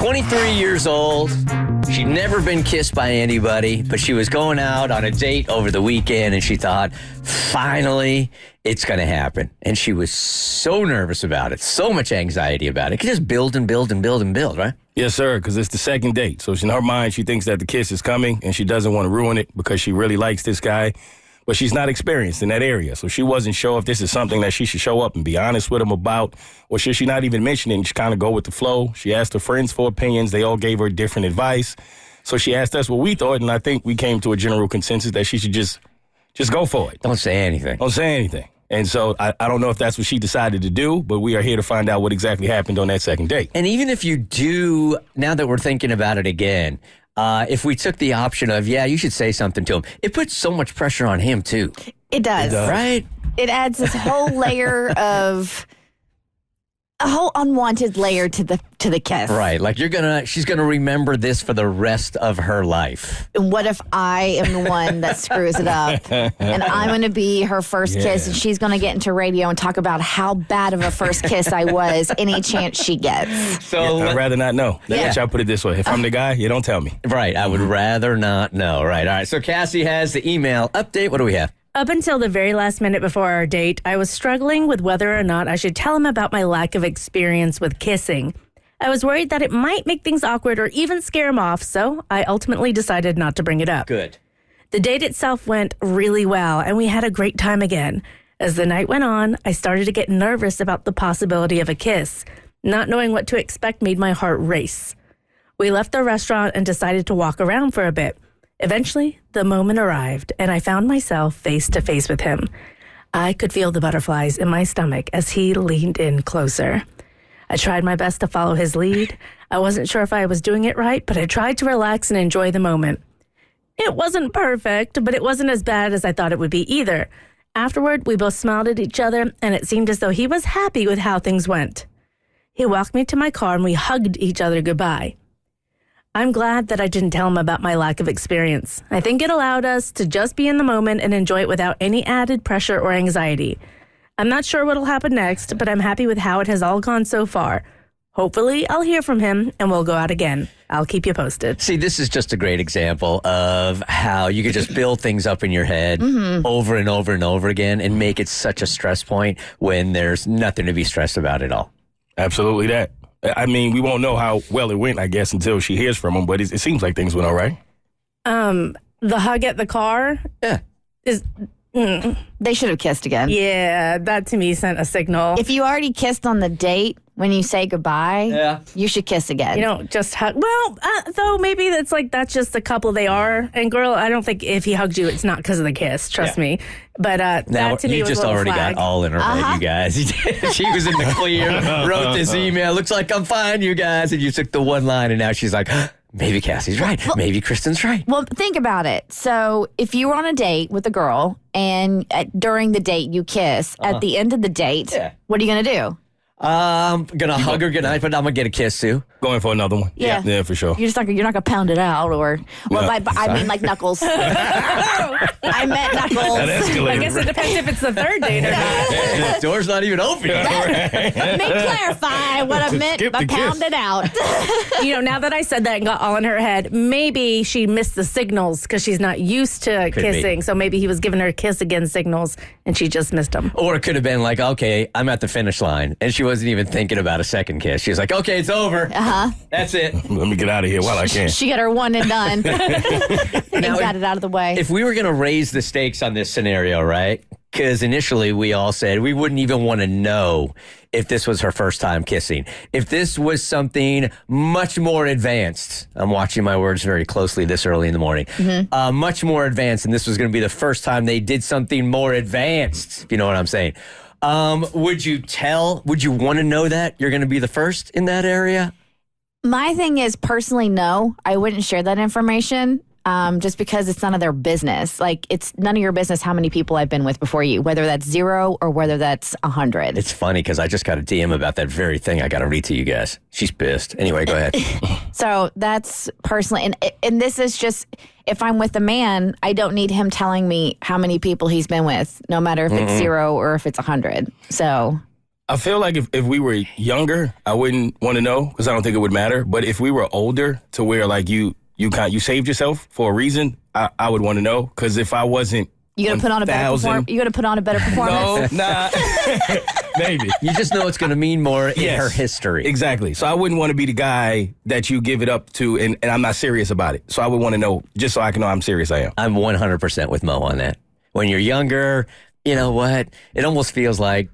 23 years old. She'd never been kissed by anybody, but she was going out on a date over the weekend, and she thought, finally, it's going to happen. And she was so nervous about it, so much anxiety about it. It could just build and build and build and build, right? Yes, sir, because it's the second date. So in her mind, she thinks that the kiss is coming, and she doesn't want to ruin it because she really likes this guy. But she's not experienced in that area. So she wasn't sure if this is something that she should show up and be honest with him about, or should she not even mention it and just kind of go with the flow. She asked her friends for opinions. They all gave her different advice. So she asked us what we thought, and I think we came to a general consensus that she should just go for it. Don't say anything. Don't say anything. And so I don't know if that's what she decided to do, but we are here to find out what exactly happened on that second date. And even if you do, now that we're thinking about it again, if we took the option of, yeah, you should say something to him, it puts so much pressure on him, too. It does. Right? It adds this whole layer of... a whole unwanted layer to the kiss. Right. Like she's gonna remember this for the rest of her life. And what if I am the one that screws it up and I'm going to be her first kiss and she's going to get into radio and talk about how bad of a first kiss I was any chance she gets. So I'd rather not know. Let y'all put it this way. If I'm the guy, you don't tell me. Right. I would rather not know. Right. All right. So Cassie has the email update. What do we have? Up until the very last minute before our date, I was struggling with whether or not I should tell him about my lack of experience with kissing. I was worried that it might make things awkward or even scare him off, so I ultimately decided not to bring it up. Good. The date itself went really well, and we had a great time again. As the night went on, I started to get nervous about the possibility of a kiss. Not knowing what to expect made my heart race. We left the restaurant and decided to walk around for a bit. Eventually, the moment arrived, and I found myself face to face with him. I could feel the butterflies in my stomach as he leaned in closer. I tried my best to follow his lead. I wasn't sure if I was doing it right, but I tried to relax and enjoy the moment. It wasn't perfect, but it wasn't as bad as I thought it would be either. Afterward, we both smiled at each other, and it seemed as though he was happy with how things went. He walked me to my car, and we hugged each other goodbye. I'm glad that I didn't tell him about my lack of experience. I think it allowed us to just be in the moment and enjoy it without any added pressure or anxiety. I'm not sure what'll happen next, but I'm happy with how it has all gone so far. Hopefully, I'll hear from him and we'll go out again. I'll keep you posted. See, this is just a great example of how you could just build things up in your head over and over and over again and make it such a stress point when there's nothing to be stressed about at all. Absolutely that. I mean, we won't know how well it went, I guess, until she hears from him, but it seems like things went all right. The hug at the car? Yeah. They should have kissed again. Yeah, that to me sent a signal. If you already kissed on the date, when you say goodbye, you should kiss again. You don't just hug. Well, though maybe that's just the couple they are. And girl, I don't think if he hugged you, it's not because of the kiss. Trust me. But now, that to me you was just a little already flag. got all in her head, you guys. She was in the clear, wrote this email. Looks like I'm fine, you guys. And you took the one line, and now she's like, maybe Cassie's right. Maybe Kristen's right. Well, think about it. So if you were on a date with a girl and during the date you kiss, at the end of the date, what are you going to do? I'm going to hug her goodnight, but I'm going to get a kiss too. Going for another one. Yeah, for sure. You're not going to pound it out or, I mean like knuckles. I meant knuckles. That escalated. I guess it depends if it's the third date or not. The door's not even open. Let me clarify what I meant Skip by the kiss. pound it out. Now that I said that and got all in her head, maybe she missed the signals because she's not used to kissing. Be. So maybe he was giving her kiss again signals and she just missed them. Or it could have been like, okay, I'm at the finish line. And she wasn't even thinking about a second kiss. She was like, okay, it's over. That's it. Let me get out of here while I can. She got her one and done. And got it out of the way. If we were going to raise the stakes on this scenario, right? Because initially we all said we wouldn't even want to know if this was her first time kissing. If this was something much more advanced, I'm watching my words very closely this early in the morning, much more advanced, and this was going to be the first time they did something more advanced, if you know what I'm saying. Would you want to know that you're going to be the first in that area? My thing is, personally, no, I wouldn't share that information. Just because it's none of their business. Like, it's none of your business how many people I've been with before you, whether that's 0 or whether that's 100. It's funny because I just got a DM about that very thing I got to read to you guys. She's pissed. Anyway, go ahead. So that's personally, and this is just, if I'm with a man, I don't need him telling me how many people he's been with, no matter if it's 0 or if it's 100. So... I feel like if we were younger, I wouldn't want to know because I don't think it would matter. But if we were older to where like you saved yourself for a reason, I would want to know. Because if I wasn't, You gonna put on a better performance? No, nah, maybe. You just know it's going to mean more in her history. Exactly. So I wouldn't want to be the guy that you give it up to, and I'm not serious about it. So I would want to know just so I can know I'm serious. I am. I'm 100% with Mo on that. When you're younger, you know what? It almost feels like,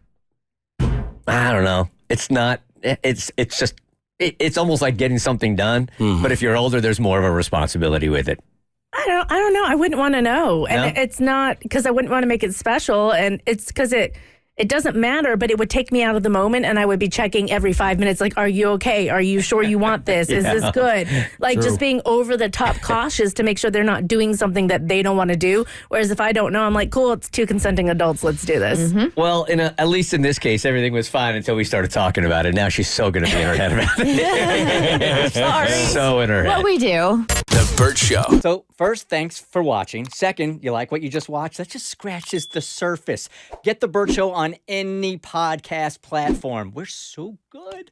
I don't know. It's not. It's just. It's almost like getting something done. Mm-hmm. But if you're older, there's more of a responsibility with it. I don't know. I wouldn't want to know. And No? it's not because I wouldn't want to make it special. And it's because it doesn't matter, but it would take me out of the moment and I would be checking every 5 minutes, like, are you okay? Are you sure you want this? Is this good? Like just being over the top cautious to make sure they're not doing something that they don't want to do. Whereas if I don't know, I'm like, cool, it's 2 consenting adults. Let's do this. Mm-hmm. Well, at least in this case, everything was fine until we started talking about it. Now she's so going to be in her head about it. Sorry. So in her head. What we do. The Bert Show. So, first, thanks for watching. Second, you like what you just watched? That just scratches the surface. Get The Bert Show on any podcast platform. We're so good.